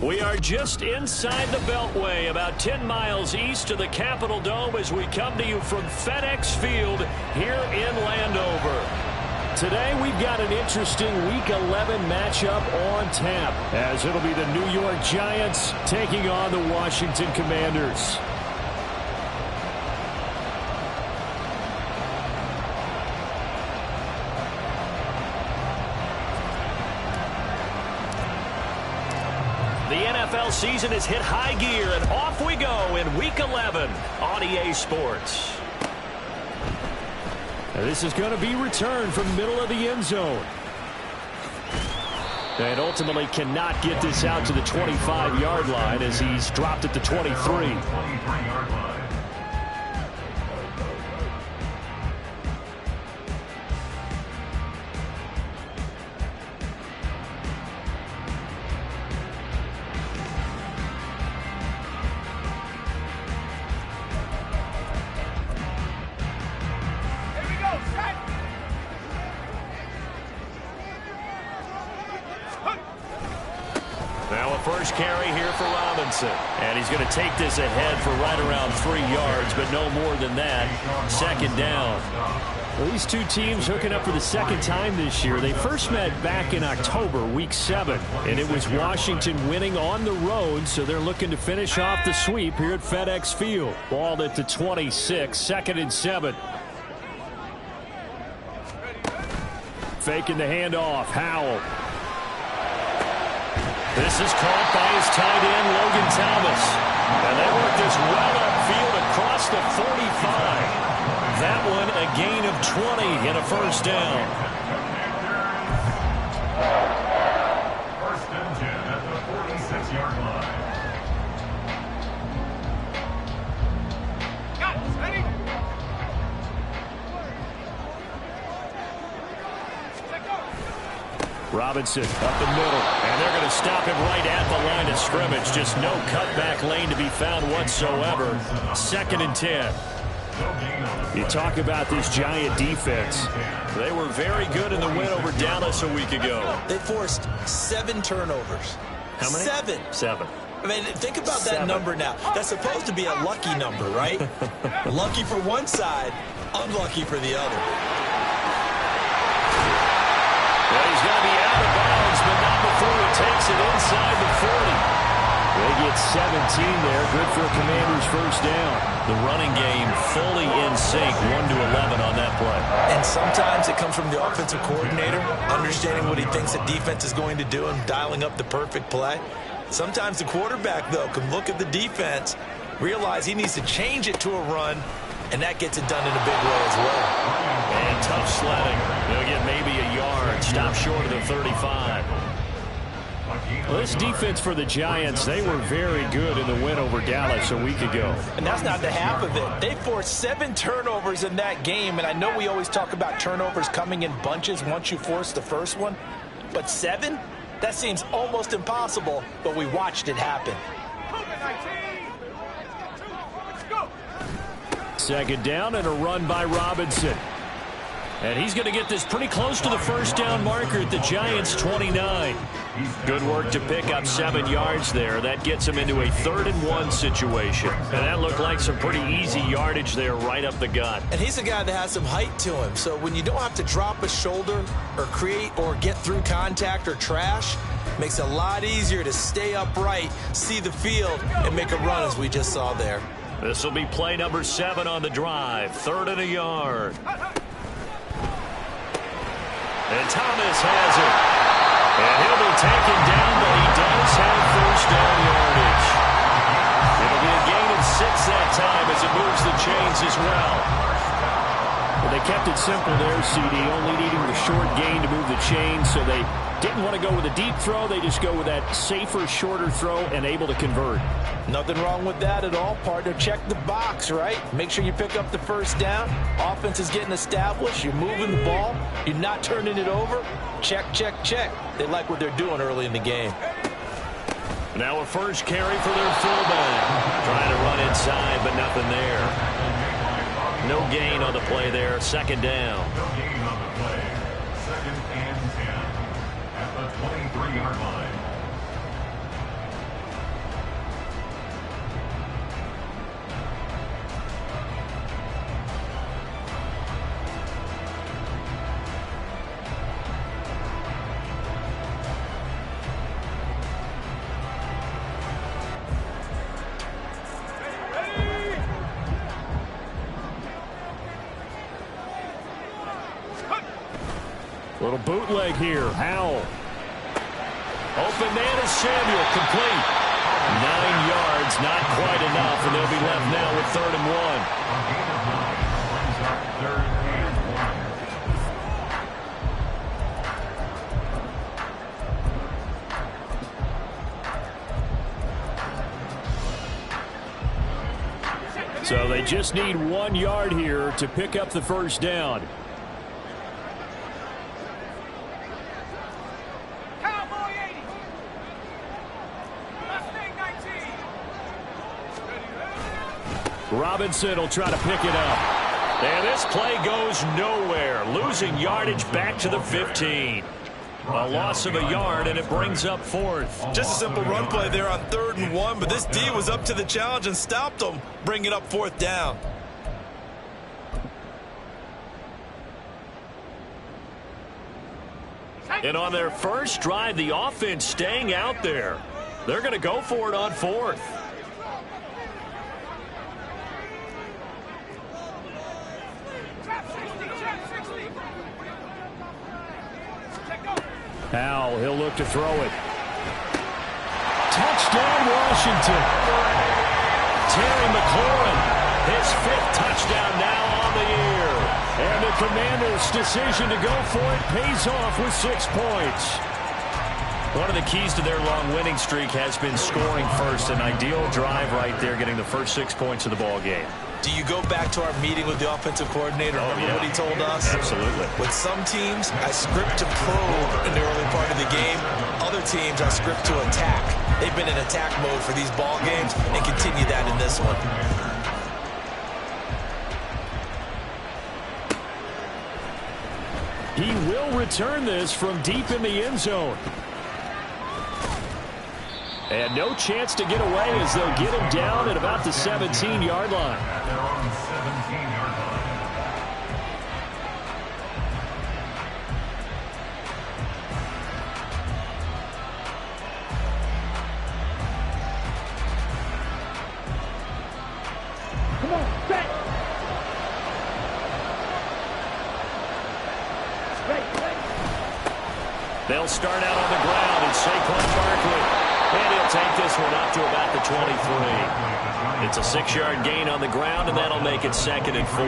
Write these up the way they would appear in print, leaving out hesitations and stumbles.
We are just inside the Beltway, about 10 miles east of the Capitol Dome as we come to you from FedEx Field here in Landover. Today we've got an interesting Week 11 matchup on tap, as it'll be the New York Giants taking on the Washington Commanders. The NFL season has hit high gear, and off we go in Week 11 on EA Sports. This is going to be returned from the middle of the end zone. And ultimately cannot get this out to the 25-yard line as he's dropped at the 23. First carry here for Robinson. And he's going to take this ahead for right around 3 yards, but no more than that. Second down. Well, these two teams hooking up for the second time this year. They first met back in October, Week 7, and it was Washington winning on the road, so they're looking to finish off the sweep here at FedEx Field. Ball at the 26, 2nd and 7. Faking the handoff, Howell. This is caught by his tight end, Logan Thomas. And they work this well upfield across the 45. That one a gain of 20 and a first down. First and 10 at the 46-yard line. Got it, ready? Robinson up the middle, and they're going to stop him right at the line of scrimmage. Just no cutback lane to be found whatsoever. 2nd and 10. You talk about this Giant defense. They were very good in the win over Dallas a week ago. They forced 7 turnovers. How many? 7. 7. I mean, think about that number now. That's supposed to be a lucky number, right? Lucky for one side, unlucky for the other. Well, he's going to be out of bounds, but not before he takes it inside the 40. They get 17 there. Good for a Commanders first down. The running game fully in sync, 1-11 on that play. And sometimes it comes from the offensive coordinator, understanding what he thinks the defense is going to do and dialing up the perfect play. Sometimes the quarterback, though, can look at the defense, realize he needs to change it to a run, and that gets it done in a big way as well. And tough sledding. They'll get maybe a yard. Stop short of the 35. Well, this defense for the Giants, they were very good in the win over Dallas a week ago. And that's not the half of it. They forced 7 turnovers in that game, and I know we always talk about turnovers coming in bunches once you force the first one, but 7? That seems almost impossible, but we watched it happen. 2nd down and a run by Robinson. And he's going to get this pretty close to the first down marker at the Giants' 29. Good work to pick up 7 yards there. That gets him into a 3rd and 1 situation. And that looked like some pretty easy yardage there right up the gut. And he's a guy that has some height to him. So when you don't have to drop a shoulder or create or get through contact or trash, it makes it a lot easier to stay upright, see the field, and make a run as we just saw there. This will be play number 7 on the drive. 3rd and a yard. And Thomas has it. And he'll be taken down, but he does have first down yardage. It'll be a gain of 6 that time as it moves the chains as well. Well, they kept it simple there, CD, only needing the short gain to move the chains, so they didn't want to go with a deep throw. They just go with that safer, shorter throw and able to convert. Nothing wrong with that at all, partner. Check the box, right? Make sure you pick up the first down. Offense is getting established. You're moving the ball. You're not turning it over. Check, check, check. They like what they're doing early in the game. Now a first carry for their fullback. Trying to run inside, but nothing there. No gain on the play there. 2nd down. No gain on the play. 2nd and 10 at the 23-yard line. Little bootleg here. Howell. Open man is Samuel. Complete. 9 yards, not quite enough, and they'll be left now with 3rd and 1. So they just need 1 yard here to pick up the first down. Robinson will try to pick it up. And this play goes nowhere. Losing yardage back to the 15. A loss of a yard, and it brings up 4th. Just a simple run play there on 3rd and 1, but this D was up to the challenge and stopped them, bringing up 4th down. And on their first drive, the offense staying out there. They're going to go for it on 4th. Howell, he'll look to throw it. Touchdown, Washington. Terry McLaurin, his 5th touchdown now on the year. And the Commanders' decision to go for it pays off with 6 points. One of the keys to their long winning streak has been scoring first. An ideal drive right there, getting the first 6 points of the ball game. Do you go back to our meeting with the offensive coordinator? Remember what he told us? Absolutely. With some teams, I script to probe in the early part of the game. Other teams, I script to attack. They've been in attack mode for these ball games and continue that in this one. He will return this from deep in the end zone. And no chance to get away as they'll get him down at about the 17-yard line. They're on the 17-yard line. Come on, set. They'll start out on the ground, and Saquon Barkley. And he'll take this one up to about the 23. It's a 6-yard gain on the ground, and that'll make it 2nd and 4.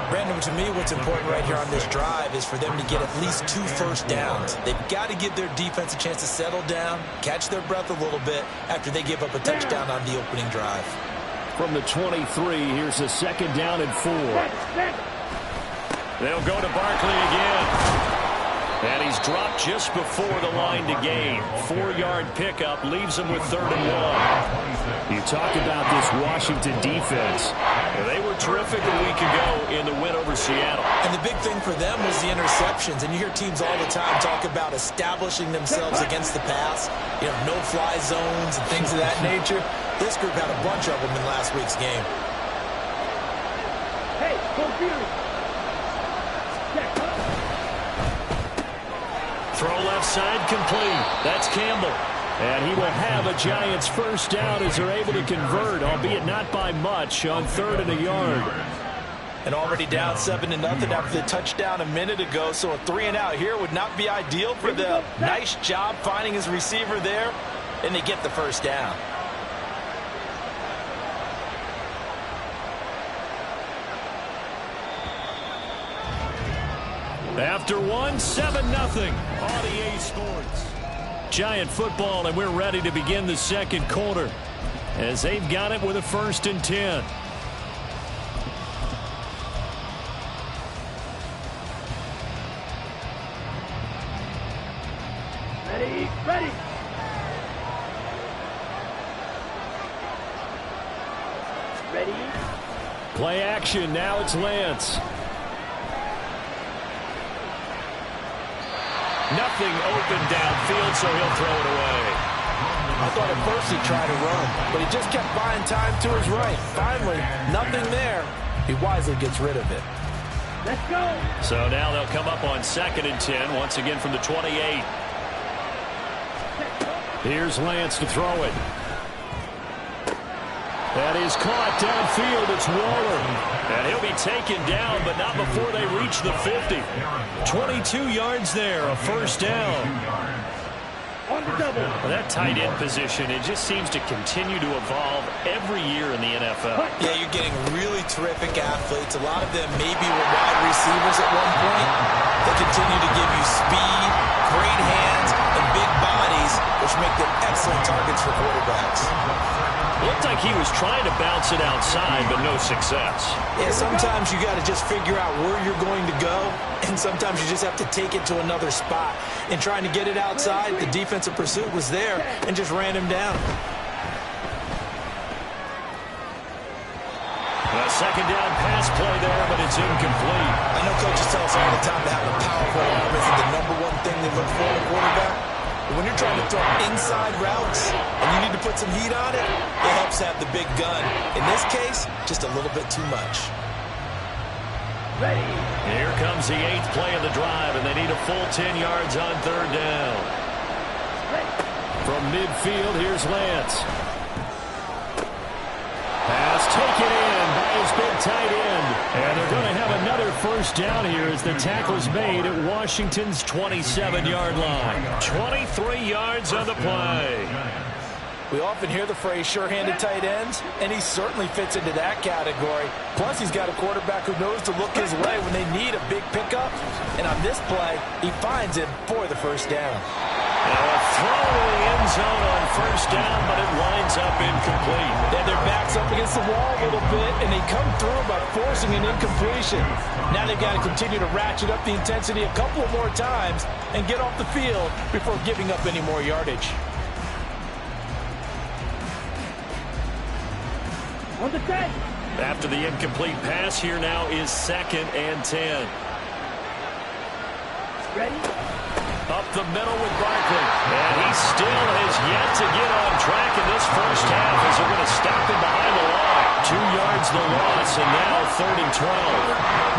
Brandon, to me, what's important right here on this drive is for them to get at least 2 first downs. They've got to give their defense a chance to settle down, catch their breath a little bit after they give up a touchdown on the opening drive. From the 23, here's a 2nd down and 4. They'll go to Barkley again. And he's dropped just before the line to gain. 4-yard pickup leaves him with 3rd and 1. You talk about this Washington defense. They were terrific a week ago in the win over Seattle. And the big thing for them was the interceptions. And you hear teams all the time talk about establishing themselves against the pass. You know, no-fly zones and things of that nature. This group had a bunch of them in last week's game. Hey, go Fury. Throw left side complete. That's Campbell. And he will have a Giants first down as they're able to convert, albeit not by much, on 3rd and a yard. And already down 7-0 after the touchdown a minute ago, so a 3-and-out here would not be ideal for them. Nice job finding his receiver there, and they get the first down. After 7-0 on EA Sports. Giant football, and we're ready to begin the 2nd quarter as they've got it with a 1st and 10. Ready, ready. Ready. Play action, now it's Lance. Nothing open downfield, so he'll throw it away. I thought at first he'd try to run, but he just kept buying time to his right. Finally, nothing there. He wisely gets rid of it. Let's go. So now they'll come up on 2nd and 10, once again from the 28. Here's Lance to throw it. That is caught downfield. It's Waller. And he'll be taken down, but not before they reach the 50. 22 yards there, a first down. On the double. Well, that tight end position, it just seems to continue to evolve every year in the NFL. Yeah, you're getting really terrific athletes. A lot of them maybe were wide receivers at one point. They continue to give you speed, great hands, and big bodies, which make them excellent targets for quarterbacks. Looked like he was trying to bounce it outside, but no success. Yeah, sometimes you got to just figure out where you're going to go, and sometimes you just have to take it to another spot. And trying to get it outside, the defensive pursuit was there and just ran him down. A second down pass play there, but it's incomplete. I know coaches tell us all the time that having a powerful arm isn't the number one thing they look for in a quarterback. But when you're trying to throw inside routes and you need to put some heat on it, it helps have the big gun. In this case, just a little bit too much. Ready. Here comes the 8th play of the drive, and they need a full 10 yards on third down. Ready. From midfield, here's Lance. Pass taken in by his big tight end. And they're going to have another first down here as the tackle's made at Washington's 27-yard line. 23 yards on the play. We often hear the phrase sure-handed tight ends, and he certainly fits into that category. Plus, he's got a quarterback who knows to look his way when they need a big pickup. And on this play, he finds him for the first down. Now a throw to the end zone on first down, but it winds up incomplete. And their back's up against the wall a little bit, and they come through by forcing an incompletion. Now they've got to continue to ratchet up the intensity a couple more times and get off the field before giving up any more yardage. On the 10. After the incomplete pass, here now is 2nd and 10. Ready. Up the middle with Barkley. And he still has yet to get on track in this first half as they're going to stop him behind the line. 2 yards the loss, and now 3rd and 12.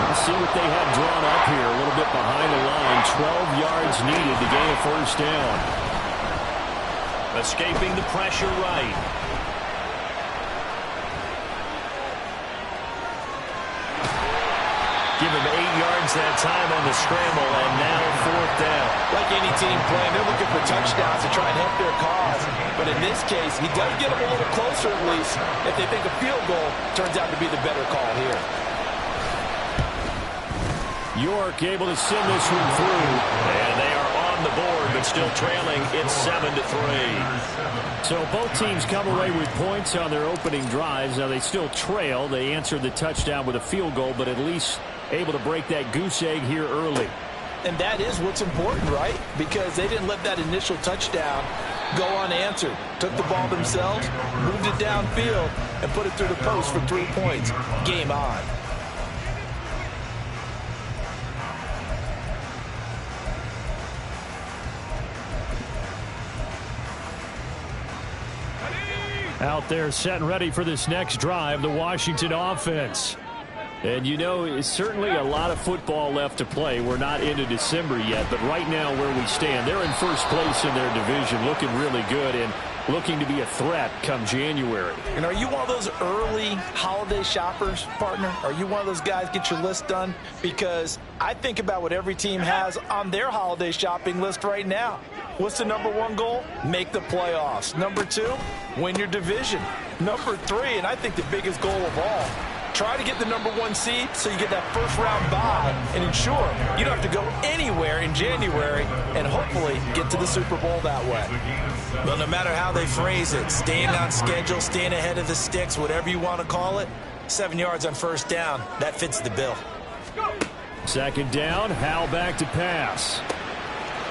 We'll see what they have drawn up here. A little bit behind the line. 12 yards needed to gain a first down. Escaping the pressure right. Give him 8 yards that time on the scramble, and now 4th down. Like any team playing, they're looking for touchdowns to try and help their cause. But in this case, he does get them a little closer at least if they think a field goal turns out to be the better call here. York able to send this one through. And they are on the board, but still trailing. It's 7-3. So both teams come away with points on their opening drives. Now they still trail. They answered the touchdown with a field goal, but at least able to break that goose egg here early. And that is what's important, right? Because they didn't let that initial touchdown go unanswered. Took the ball themselves, moved it downfield, and put it through the post for 3 points. Game on. Out there set and ready for this next drive, the Washington offense. And you know, it's certainly a lot of football left to play. We're not into December yet, but right now where we stand, they're in first place in their division, looking really good and looking to be a threat come January. And are you one of those early holiday shoppers, partner? Are you one of those guys get your list done? Because I think about what every team has on their holiday shopping list right now. What's the number 1 goal? Make the playoffs. Number 2, win your division. Number 3, and I think the biggest goal of all, try to get the number 1 seed so you get that first round bye and ensure you don't have to go anywhere in January and hopefully get to the Super Bowl that way. Well, no matter how they phrase it, staying on schedule, staying ahead of the sticks, whatever you want to call it, 7 yards on first down, that fits the bill. 2nd down, Howell back to pass.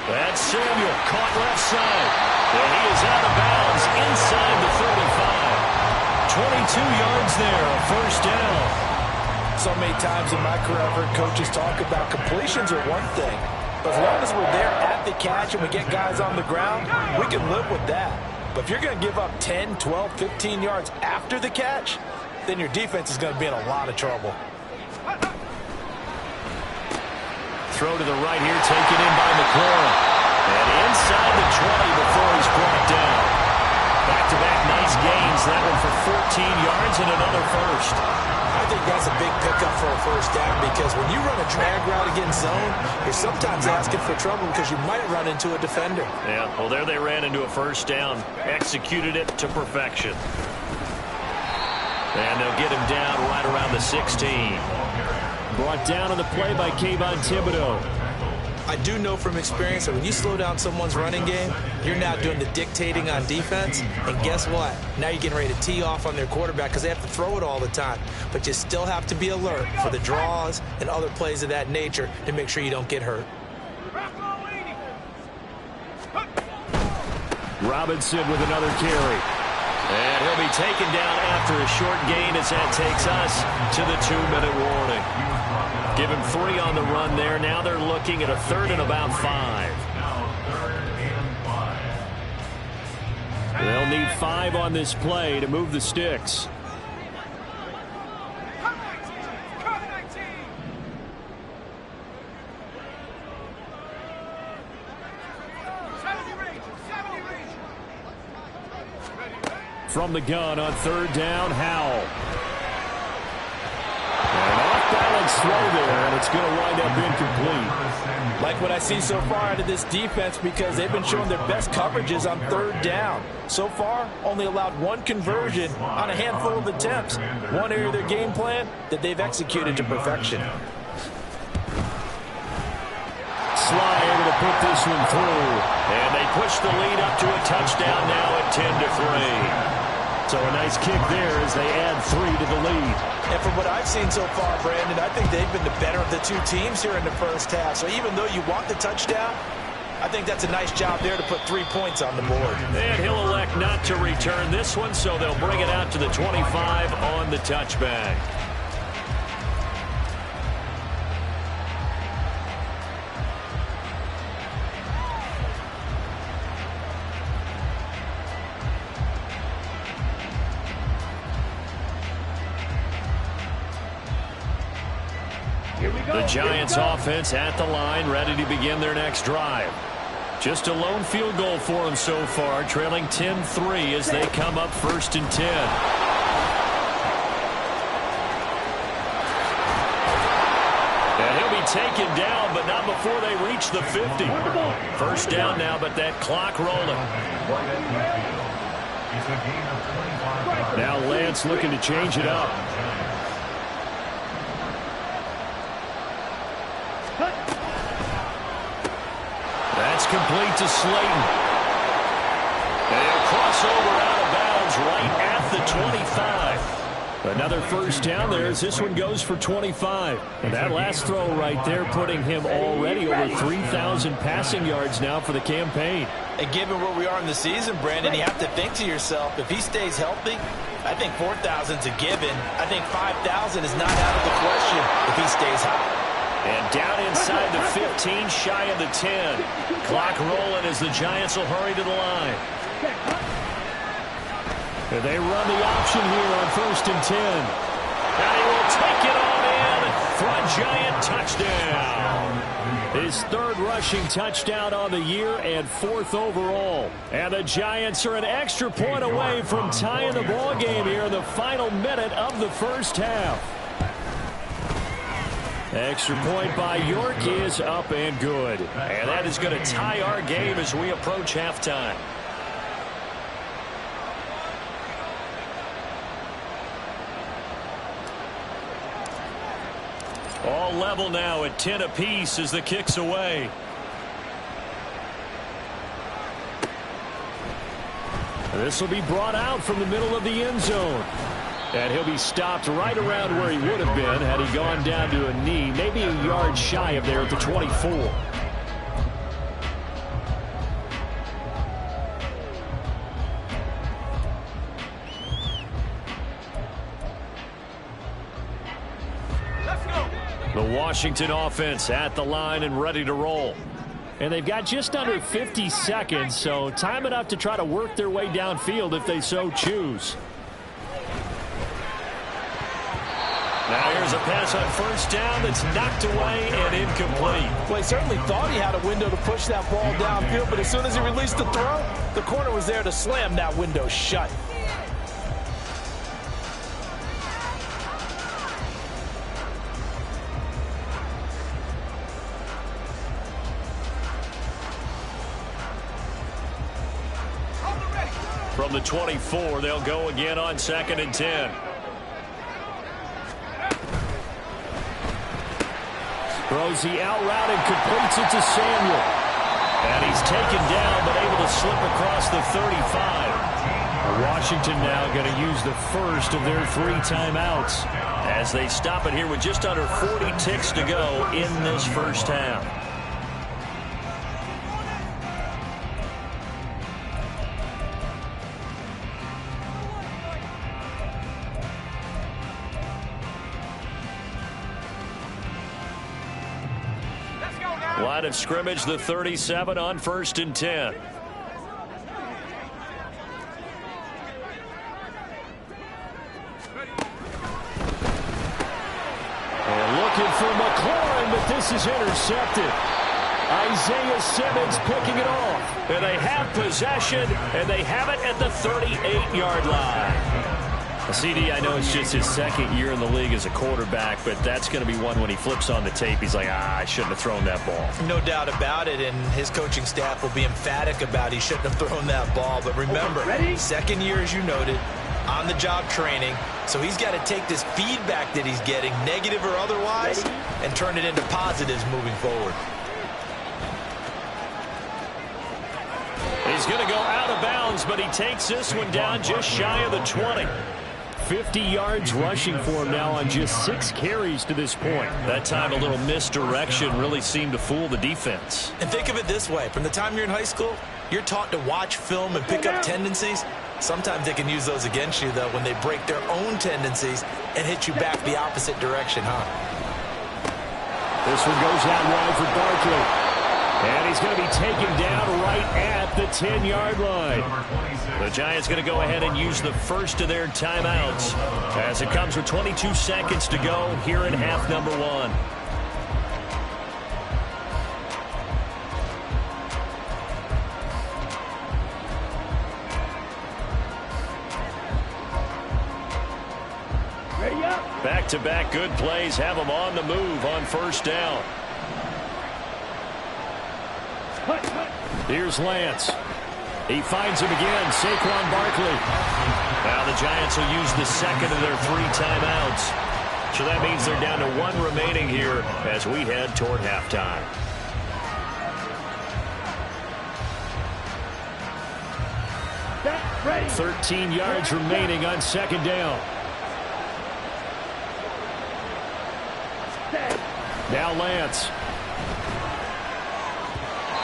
That's Samuel, caught left side. And he is out of bounds inside the 35. 22 yards there, a first down. So many times in my career, I've heard coaches talk about completions are one thing. But as long as we're there at the catch and we get guys on the ground, we can live with that. But if you're going to give up 10, 12, 15 yards after the catch, then your defense is going to be in a lot of trouble. Throw to the right here, taken in by McLaurin. And inside the 20 before he's brought down. Back-to-back nice gains. That one for 14 yards. in another first. I think that's a big pickup for a first down because when you run a drag route against zone, you're sometimes asking for trouble because you might run into a defender. Yeah, well, there they ran into a first down. Executed it to perfection. And they'll get him down right around the 16. Brought down on the play by Kayvon Thibodeau. I do know from experience that when you slow down someone's running game, you're now doing the dictating on defense. And guess what? Now you're getting ready to tee off on their quarterback because they have to throw it all the time. But you still have to be alert for the draws and other plays of that nature to make sure you don't get hurt. Robinson with another carry. And he'll be taken down after a short gain as that takes us to the 2-minute warning. Give him 3 on the run there. Now they're looking at a 3rd and about 5. They'll need 5 on this play to move the sticks. From the gun on 3rd down, Howell. An off-balance throw there, and it's going to wind up incomplete. Like what I see so far out of this defense because they've been showing their best coverages on 3rd down. So far, only allowed 1 conversion on a handful of attempts. One area of their game plan that they've executed to perfection. Sly able to put this one through. And they push the lead up to a touchdown now at 10-3. So a nice kick there as they add 3 to the lead. And from what I've seen so far, Brandon, I think they've been the better of the 2 teams here in the first half. So even though you want the touchdown, I think that's a nice job there to put 3 points on the board. And he'll elect not to return this one, so they'll bring it out to the 25 on the touchback. The Giants offense at the line, ready to begin their next drive. Just a lone field goal for them so far, trailing 10-3 as they come up 1st and 10. And he'll be taken down, but not before they reach the 50. First down now, but that clock rolling. Now Lance looking to change it up. That's complete to Slayton. And he'll cross over out of bounds right at the 25. Another first down there as this one goes for 25. And that last throw right there putting him already over 3,000 passing yards now for the campaign. And given where we are in the season, Brandon, you have to think to yourself, if he stays healthy, I think 4,000's a given. I think 5,000 is not out of the question if he stays hot. And down inside the 15, shy of the 10. Clock rolling as the Giants will hurry to the line. And they run the option here on 1st and 10. And he will take it on in for a Giant touchdown. His 3rd rushing touchdown on the year and 4th overall. And the Giants are an extra point away from tying the ball game here in the final minute of the first half. Extra point by York is up and good. And that is going to tie our game as we approach halftime. All level now at 10 apiece as the kick's away. This will be brought out from the middle of the end zone. And he'll be stopped right around where he would have been had he gone down to a knee, maybe a yard shy of there at the 24. The Washington offense at the line and ready to roll. And they've got just under 50 seconds, so time enough to try to work their way downfield if they so choose. Now here's a pass on 1st down that's knocked away and incomplete. Well, he certainly thought he had a window to push that ball downfield, but as soon as he released the throw, the corner was there to slam that window shut. from the 24. They'll go again on 2nd and 10. Throws the out route and completes it to Samuel. And he's taken down, but able to slip across the 35. Washington now going to use the first of their 3 timeouts as they stop it here with just under 40 ticks to go in this first half. Line of scrimmage, the 37 on 1st and 10. And looking for McLaurin, but this is intercepted. Isaiah Simmons picking it off. And they have possession, and they have it at the 38-yard line. CD, I know it's just his 2nd year in the league as a quarterback, but that's going to be one when he flips on the tape, he's like, I shouldn't have thrown that ball. No doubt about it, and his coaching staff will be emphatic about he shouldn't have thrown that ball. But remember, 2nd year, as you noted, on-the-job training, so he's got to take this feedback that he's getting, negative or otherwise, and turn it into positives moving forward. He's going to go out of bounds, but he takes this one down just shy of the 20. 50 yards rushing for him now on just 6 carries to this point. That time a little misdirection really seemed to fool the defense. And think of it this way. From the time you're in high school, you're taught to watch film and pick up tendencies. Sometimes they can use those against you, though, when they break their own tendencies and hit you back the opposite direction, huh? This one goes out wide for Barkley. And he's going to be taken down right at the 10-yard line. The Giants going to go ahead and use the first of their timeouts as it comes with 22 seconds to go here in half number 1. Ready up. Back-to-back good plays have them on the move on 1st down. Here's Lance. He finds him again, Saquon Barkley. Now the Giants will use the 2nd of their 3 timeouts. So that means they're down to 1 remaining here as we head toward halftime. Ready. 13 yards remaining on 2nd down. Now Lance.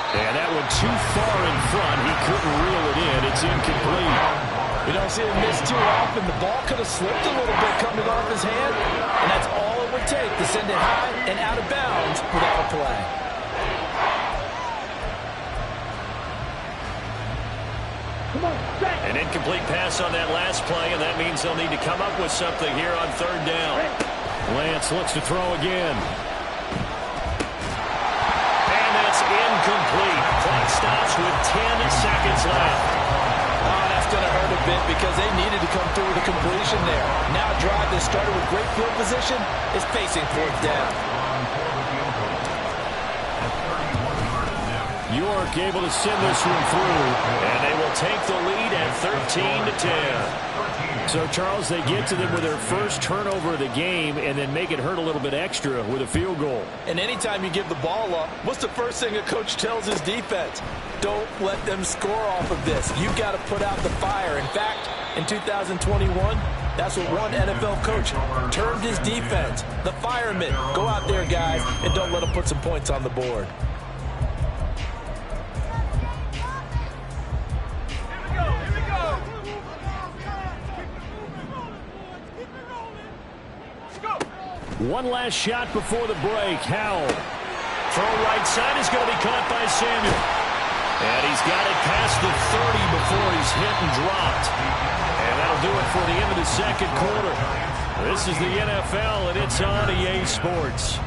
And that one too far in front. He couldn't reel it in. It's incomplete. You don't see him miss too often. The ball could have slipped a little bit coming off his hand, and that's all it would take to send it high and out of bounds without a play. Come on, set. An incomplete pass on that last play, and that means they'll need to come up with something here on 3rd down. Lance looks to throw again. Incomplete. Clock stops with 10 seconds left. Oh, that's going to hurt a bit because they needed to come through with a completion there. Now a drive that started with great field position is facing 4th down. York able to send this one through, and they will take the lead at 13-10. So, Charles, they get to them with their first turnover of the game and then make it hurt a little bit extra with a field goal. And anytime you give the ball up, what's the first thing a coach tells his defense? Don't let them score off of this. You've got to put out the fire. In fact, in 2021, that's what one NFL coach termed his defense. The firemen. Go out there, guys, and don't let them put some points on the board. One last shot before the break. Howell. Throw right side is going to be caught by Samuel. And he's got it past the 30 before he's hit and dropped. And that'll do it for the end of the 2nd quarter. This is the NFL, and it's on EA Sports.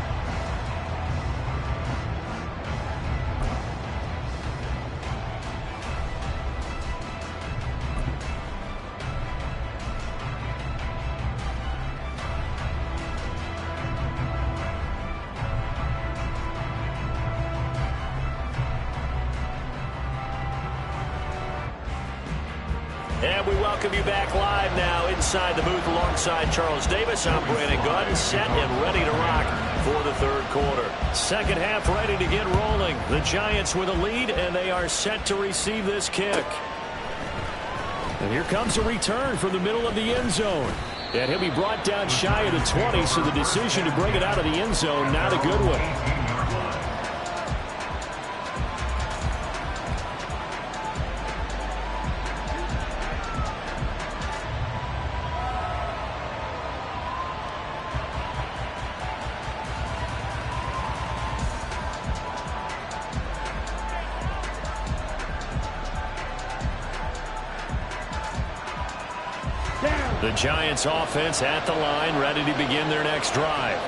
And we welcome you back live now inside the booth alongside Charles Davis. I'm Brandon Gaudin, set and ready to rock for the third quarter. Second half ready to get rolling. The Giants with a lead, and they are set to receive this kick. And here comes a return from the middle of the end zone. And he'll be brought down shy of the 20, so the decision to bring it out of the end zone, not a good one. The Giants offense at the line, ready to begin their next drive.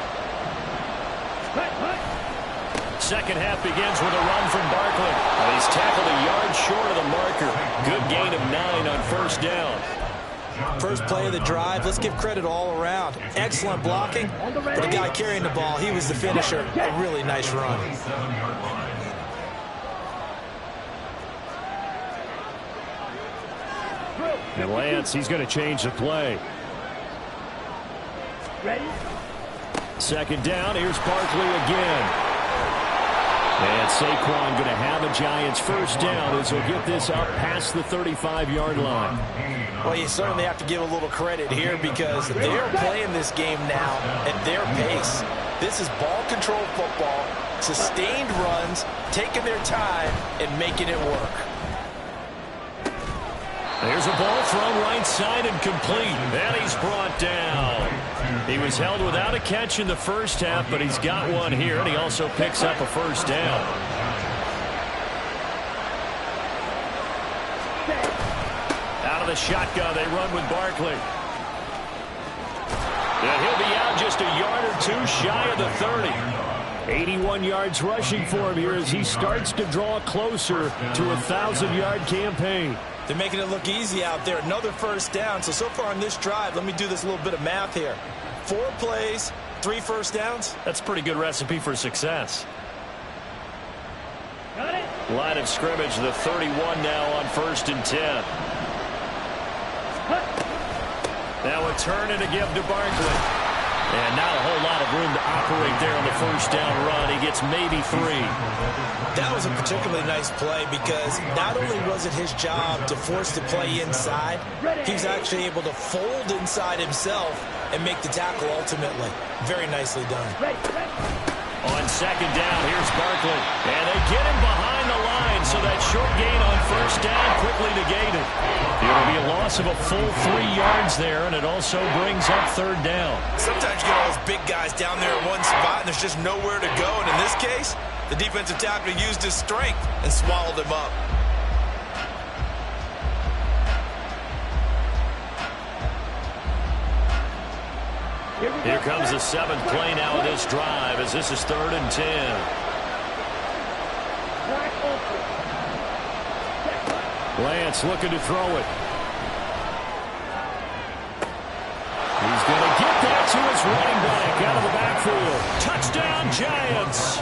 Second half begins with a run from Barkley. He's tackled a yard short of the marker. Good gain of 9 on first down. First play of the drive, let's give credit all around. Excellent blocking, but the guy carrying the ball, he was the finisher. A really nice run. And Lance, he's going to change the play. Ready? Second down, here's Barkley again. And Saquon going to have a Giants first down as he'll get this up past the 35-yard line. Well, you certainly have to give a little credit here because they're playing this game now at their pace. This is ball control football, sustained runs, taking their time and making it work. There's a ball thrown right side and complete. And he's brought down. He was held without a catch in the first half, but he's got one here, and he also picks up a first down. Out of the shotgun, they run with Barkley. And he'll be out just a yard or two shy of the 30. 81 yards rushing for him here as he starts to draw closer to a 1,000-yard campaign. They're making it look easy out there. Another first down. So far on this drive, let me do this little bit of math here. 4 plays, 3 first downs. That's a pretty good recipe for success. Got it. Line of scrimmage, the 31 now on 1st and 10. Now a turn and a give to Barkley. And not a whole lot of room to operate there on the first down run. He gets maybe 3. That was a particularly nice play because not only was it his job to force the play inside, he was actually able to fold inside himself and make the tackle ultimately. Very nicely done. On second down, here's Barkley. And they get him behind the line, so that short gain on first down quickly negated. It'll be a loss of a full 3 yards there, and it also brings up third down. Sometimes you get all those big guys down there in one spot, and there's just nowhere to go. And in this case, the defensive tackle used his strength and swallowed him up. Here comes the 7th play now of this drive as this is 3rd and 10. Lance looking to throw it. He's going to get that to his running back out of the backfield. Touchdown, Giants.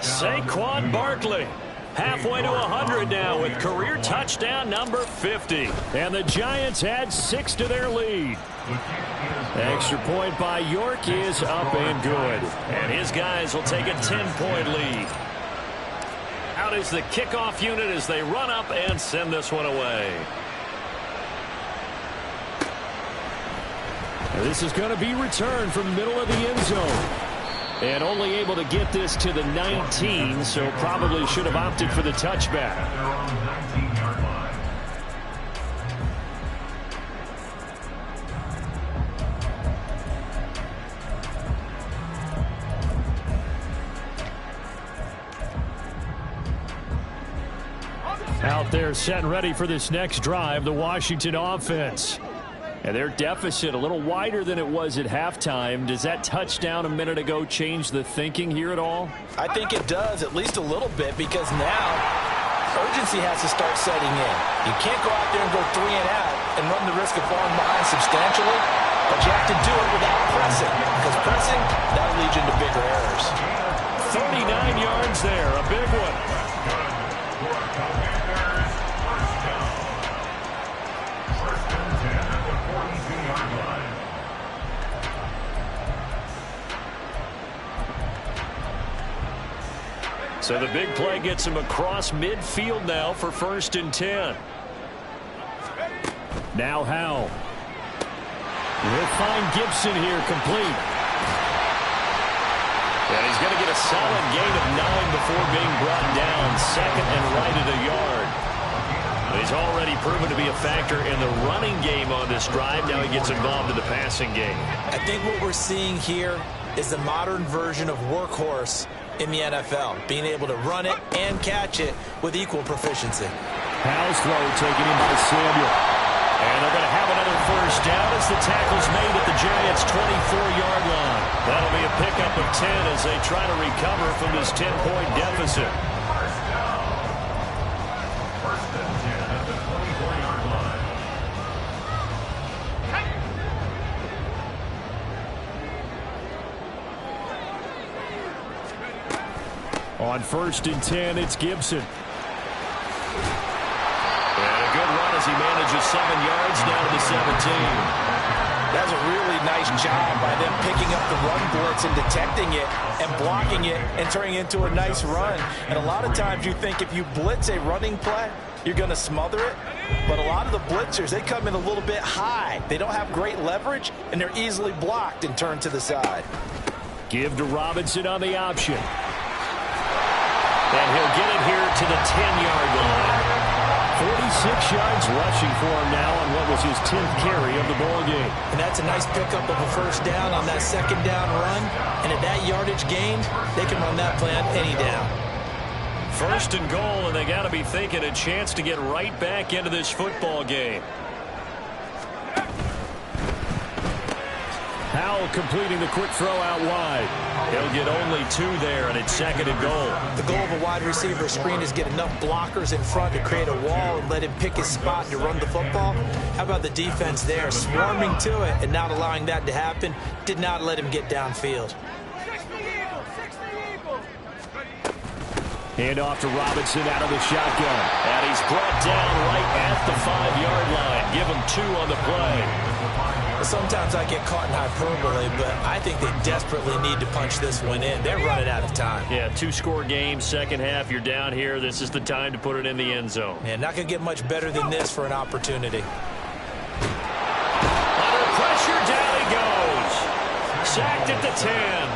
Saquon Barkley. Halfway to 100 now with career touchdown number 50. And the Giants add 6 to their lead. Extra point by York is up and good. And his guys will take a 10-point lead. Out is the kickoff unit as they run up and send this one away. This is going to be returned from the middle of the end zone. And only able to get this to the 19, so probably should have opted for the touchback. Out there set and ready for this next drive, the Washington offense. And their deficit a little wider than it was at halftime. Does that touchdown a minute ago change the thinking here at all? I think it does, at least a little bit, because now urgency has to start setting in. You can't go out there and go 3 and out and run the risk of falling behind substantially, but you have to do it without pressing, because pressing, that'll lead you into bigger errors. 39 yards there, a big one. So the big play gets him across midfield now for 1st and 10. Now Howell. He'll find Gibson here complete. And he's going to get a solid gain of 9 before being brought down. 2nd and right at a yard. He's already proven to be a factor in the running game on this drive. Now he gets involved in the passing game. I think what we're seeing here is the modern version of workhorse in the NFL, being able to run it and catch it with equal proficiency. Howell's throw taken in by Samuel. And they're going to have another 1st down as the tackle's made at the Giants' 24-yard line. That'll be a pickup of 10 as they try to recover from this 10-point deficit. On 1st and 10, it's Gibson. And a good run as he manages 7 yards down to the 17. That's a really nice job by them picking up the run blitz and detecting it and blocking it and turning it into a nice run. And a lot of times you think if you blitz a running play, you're going to smother it. But a lot of the blitzers, they come in a little bit high. They don't have great leverage, and they're easily blocked and turned to the side. Give to Robinson on the option. And he'll get it here to the 10-yard line. 46 yards rushing for him now on what was his 10th carry of the ball game. And that's a nice pickup of a 1st down on that 2nd down run. And at that yardage gained, they can run that play on any down. 1st and goal, and they got to be thinking a chance to get right back into this football game. Howell completing the quick throw out wide. He'll get only 2 there, and it's 2nd and goal. The goal of a wide receiver screen is get enough blockers in front to create a wall and let him pick his spot to run the football. How about the defense there, swarming to it and not allowing that to happen? Did not let him get downfield. Hand off to Robinson out of the shotgun. And he's brought down right at the 5-yard line. Give him 2 on the play. Sometimes I get caught in hyperbole, but I think they desperately need to punch this one in. They're running out of time. Yeah, 2-score game, 2nd half. You're down here. This is the time to put it in the end zone. Yeah, not going to get much better than this for an opportunity. Under pressure, down he goes. Sacked at the 10.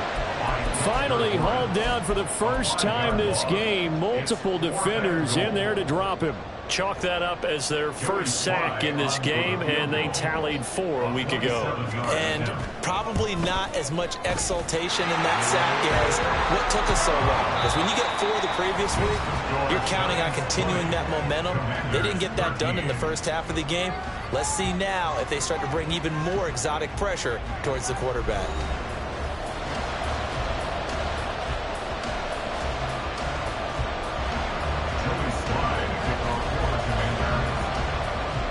Finally hauled down for the first time this game. Multiple defenders in there to drop him. Chalk that up as their first sack in this game, and they tallied 4 a week ago. And probably not as much exultation in that sack as what took us so long. Because when you get 4 the previous week, you're counting on continuing that momentum. They didn't get that done in the first half of the game. Let's see now if they start to bring even more exotic pressure towards the quarterback.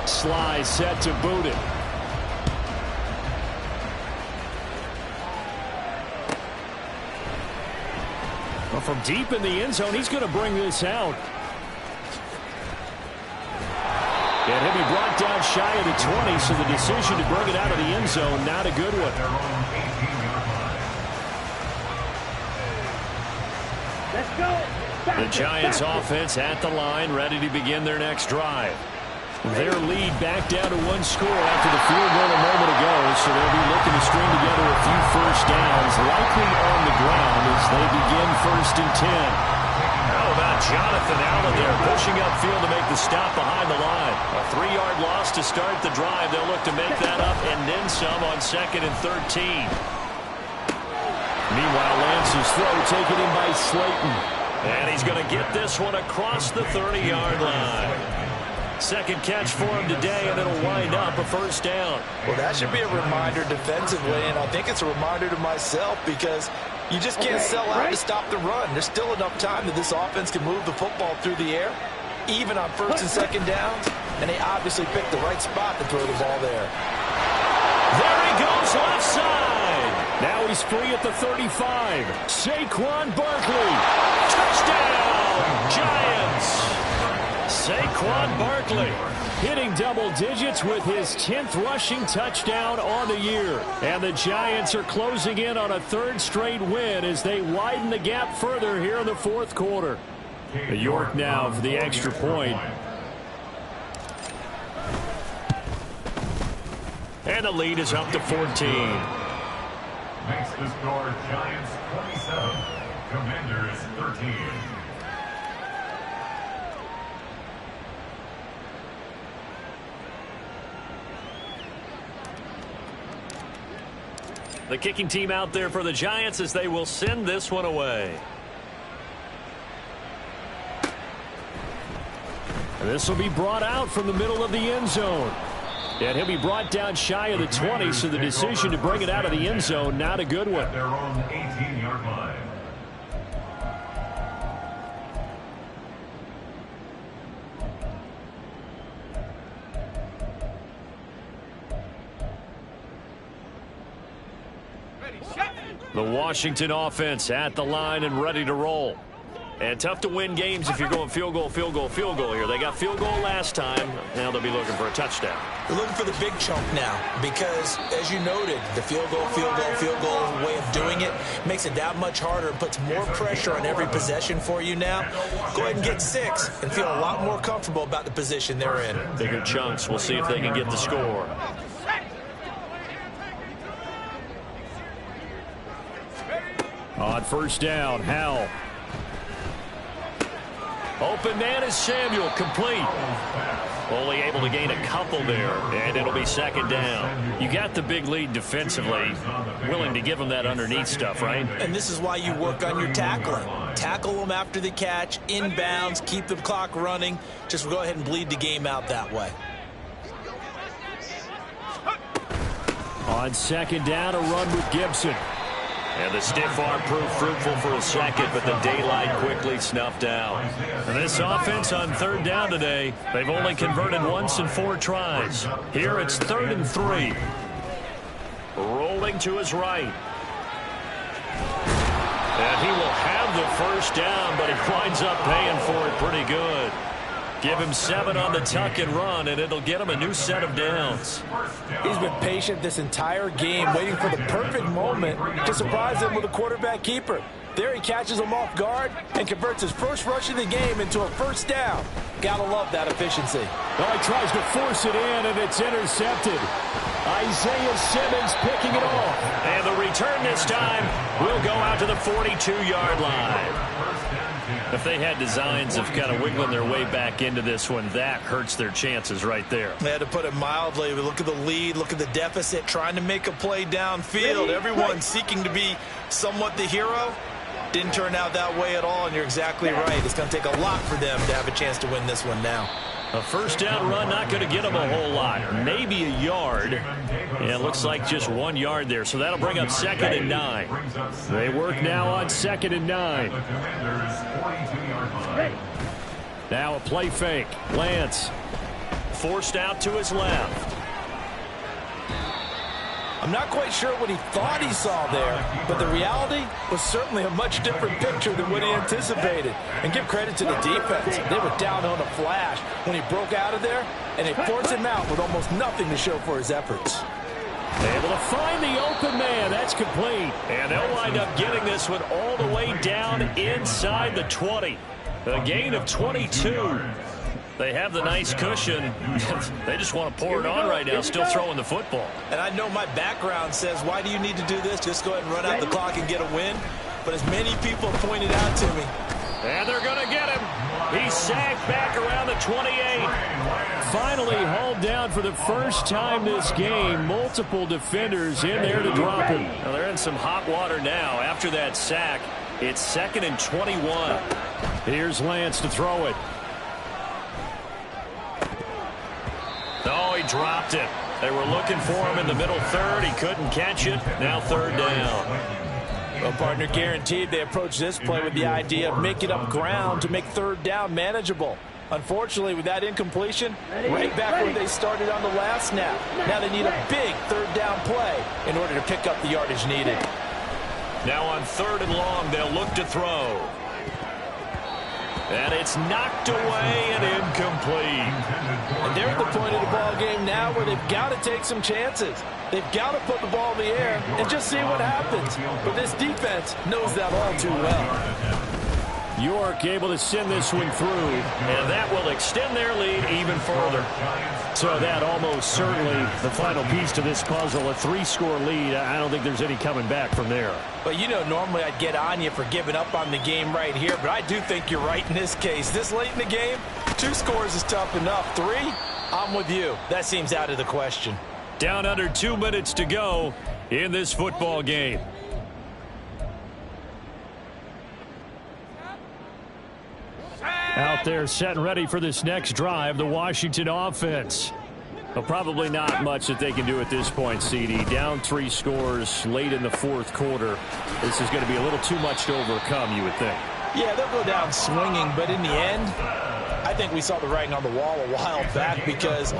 Sly set to boot it. Well, from deep in the end zone, he's going to bring this out. And he'll be brought down shy of the 20, so the decision to bring it out of the end zone, not a good one. Let's go. The Giants offense at the line, ready to begin their next drive. Their lead back down to 1 score after the field goal a moment ago, so they'll be looking to string together a few 1st downs, likely on the ground as they begin 1st and 10. How about Jonathan Allen there pushing upfield to make the stop behind the line? A 3-yard loss to start the drive. They'll look to make that up and then some on 2nd and 13. Meanwhile, Lance's throw taken in by Slayton. And he's going to get this one across the 30-yard line. 2nd catch for him today, and it'll wind up a 1st down. Well, that should be a reminder defensively, and I think it's a reminder to myself because you just can't sell out to stop the run. There's still enough time that this offense can move the football through the air, even on 1st and 2nd downs, and they obviously picked the right spot to throw the ball there. There he goes left side. Now he's free at the 35. Saquon Barkley. Touchdown, Giants. Saquon Barkley hitting double digits with his 10th rushing touchdown on the year. And the Giants are closing in on a third straight win as they widen the gap further here in the fourth quarter. York now for the extra point. And the lead is up to 14. Makes the score Giants 27, Commanders 13. The kicking team out there for the Giants as they will send this one away. And this will be brought out from the middle of the end zone. And he'll be brought down shy of the 20, so the decision to bring it out of the end zone, not a good one. At their own 18-yard line. The Washington offense at the line and ready to roll. And tough to win games if you're going field goal, field goal, field goal here. They got field goal last time. Now they'll be looking for a touchdown. They're looking for the big chunk now because, as you noted, the field goal way of doing it makes it that much harder and puts more pressure on every possession for you now. Go ahead and get 6 and feel a lot more comfortable about the position they're in. Bigger chunks. We'll see if they can get the score. On first down, Howell. Open man is Samuel, complete. Only able to gain a couple there, and it'll be second down. You got the big lead defensively. Willing to give them that underneath stuff, right? And this is why you work on your tackling. Tackle them after the catch, inbounds, keep the clock running. Just go ahead and bleed the game out that way. On second down, a run with Gibson. And the stiff arm proved fruitful for a second, but the daylight quickly snuffed out. And this offense on third down today, they've only converted once in 4 tries. Here it's 3rd and 3. Rolling to his right. And he will have the first down, but he winds up paying for it pretty good. Give him 7 on the tuck and run, and it'll get him a new set of downs. He's been patient this entire game, waiting for the perfect moment to surprise him with a quarterback keeper. There he catches him off guard and converts his first rush of the game into a first down. Gotta love that efficiency. Well, he tries to force it in, and it's intercepted. Isaiah Simmons picking it off. And the return this time will go out to the 42-yard line. If they had designs of kind of wiggling their way back into this one, that hurts their chances right there. They had to put it mildly. Look at the lead, look at the deficit, trying to make a play downfield. Everyone seeking to be somewhat the hero. Didn't turn out that way at all, and you're exactly right. It's going to take a lot for them to have a chance to win this one now. A first down run, not going to get them a whole lot. Maybe a yard. And it looks like just 1 yard there. So that'll bring up 2nd and 9. They work now on 2nd and 9. Now a play fake. Lance forced out to his left. I'm not quite sure what he thought he saw there, but the reality was certainly a much different picture than what he anticipated. And give credit to the defense. They were down on a flash when he broke out of there, and they forced him out with almost nothing to show for his efforts. Able to find the open man. That's complete. And they'll wind up getting this one all the way down inside the 20. A gain of 22. They have the nice cushion. They just want to pour it on right now, still throwing the football. And I know my background says, why do you need to do this? Just go ahead and run out the clock and get a win. But as many people pointed out to me. And they're going to get him. He's sagged back around the 28. Finally hauled down for the first time this game. Multiple defenders in there to drop him. Now they're in some hot water now. After that sack, it's 2nd and 21. Here's Lance to throw it. Oh, he dropped it. They were looking for him in the middle third. He couldn't catch it. Now 3rd down. Well, partner, guaranteed they approach this play with the idea of making up ground to make 3rd down manageable. Unfortunately, with that incompletion, right back where they started on the last snap. Now they need a big 3rd down play in order to pick up the yardage needed. Now on 3rd and long, they'll look to throw. And it's knocked away and incomplete. And they're at the point of the ball game now where they've got to take some chances. They've got to put the ball in the air and just see what happens. But this defense knows that all too well. York able to send this one through, and that will extend their lead even further. So that almost certainly the final piece to this puzzle, a 3-score lead. I don't think there's any coming back from there. But, you know, normally I'd get on you for giving up on the game right here, but I do think you're right in this case. This late in the game, 2 scores is tough enough. 3, I'm with you. That seems out of the question. Down under 2 minutes to go in this football game. Out there set and ready for this next drive, the Washington offense. Well, probably not much that they can do at this point, CD. Down 3 scores late in the 4th quarter. This is going to be a little too much to overcome, you would think. Yeah, they'll go down swinging, but in the end, I think we saw the writing on the wall a while back because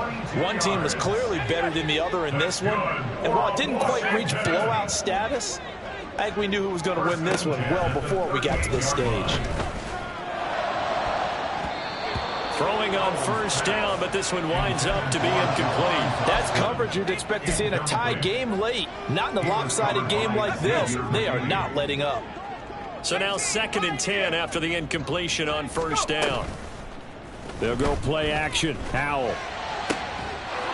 one team was clearly better than the other in this one. And while it didn't quite reach blowout status, I think we knew who was going to win this one well before we got to this stage. Throwing on first down, but this one winds up to be incomplete. That's coverage you'd expect to see in a tie game late. Not in a lopsided game like this. They are not letting up. So now 2nd and 10 after the incompletion on first down. They'll go play action. Howell.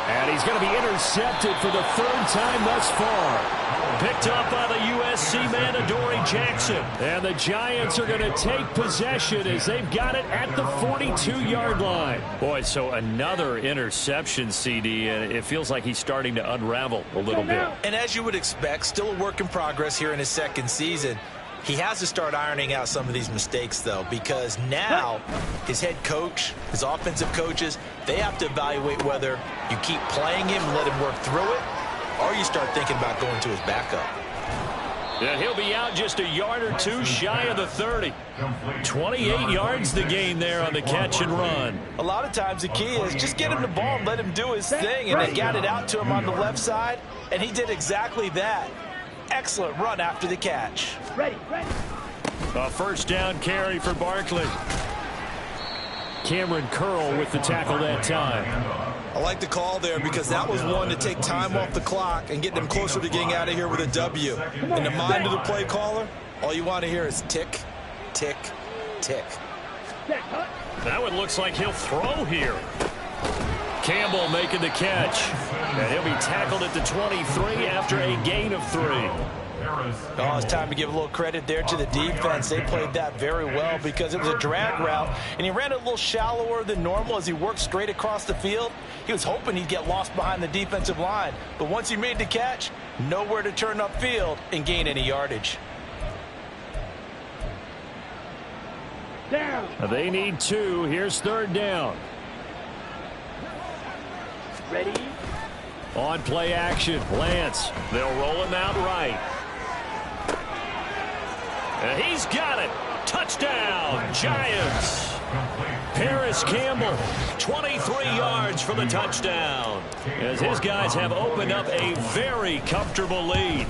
And he's going to be intercepted for the 3rd time thus far. Picked up by the USC man, Adoree Jackson. And the Giants are going to take possession as they've got it at the 42-yard line. Boy, so another interception, CD, and it feels like he's starting to unravel a little bit. And as you would expect, still a work in progress here in his 2nd season. He has to start ironing out some of these mistakes, though, because now his head coach, his offensive coaches, they have to evaluate whether you keep playing him and let him work through it, or you start thinking about going to his backup. Yeah, he'll be out just a yard or 2 shy of the 30. 28 yards the gain there on the catch and run. A lot of times the key is just get him the ball and let him do his thing, and they got it out to him on the left side, and he did exactly that. Excellent run after the catch. Ready. A first down carry for Barkley. Cameron Curl with the tackle that time. I like the call there because that was one to take time off the clock and get them closer to getting out of here with a W. In the mind of the play caller, all you want to hear is tick, tick, tick. That one looks like he'll throw here. Campbell making the catch. And he'll be tackled at the 23 after a gain of 3. Oh, it's time to give a little credit there to the defense. They played that very well because it was a drag route, and he ran it a little shallower than normal as he worked straight across the field. He was hoping he'd get lost behind the defensive line, but once he made the catch, nowhere to turn upfield and gain any yardage. Down. They need 2. Here's 3rd down. Ready. On play action, Lance. They'll roll him out right. And he's got it. Touchdown, Giants. Paris Campbell, 23 yards for the touchdown, as his guys have opened up a very comfortable lead.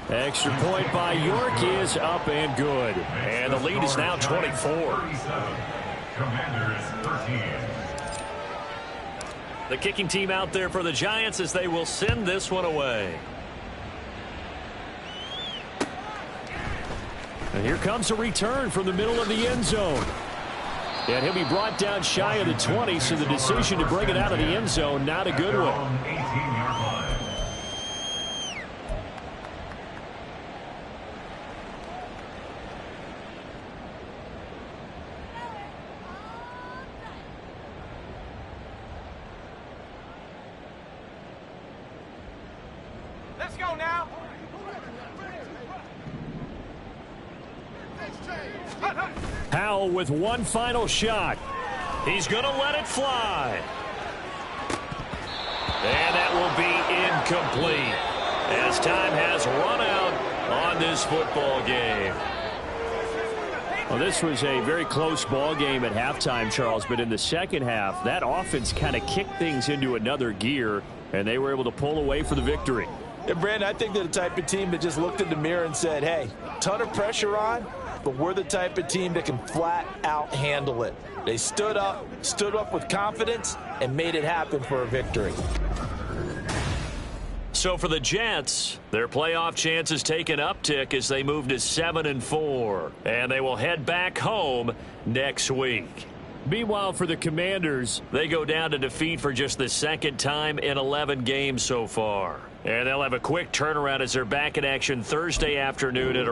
Extra point by York is up and good. And the lead is now 24. Commanders 13. The kicking team out there for the Giants as they will send this one away. And here comes a return from the middle of the end zone. And he'll be brought down shy of the 20, so the decision to bring it out of the end zone, not a good one. 18-yard line. Let's go now. Howell with one final shot. He's going to let it fly. And that will be incomplete as time has run out on this football game. Well, this was a very close ball game at halftime, Charles, but in the second half, that offense kind of kicked things into another gear, and they were able to pull away for the victory. And Brandon, I think they're the type of team that just looked in the mirror and said, hey, ton of pressure on. but we're the type of team that can flat out handle it. They stood up with confidence, and made it happen for a victory. So for the Jets, their playoff chances take an uptick as they move to 7-4, and they will head back home next week. Meanwhile, for the Commanders, they go down to defeat for just the second time in 11 games so far. And they'll have a quick turnaround as they're back in action Thursday afternoon at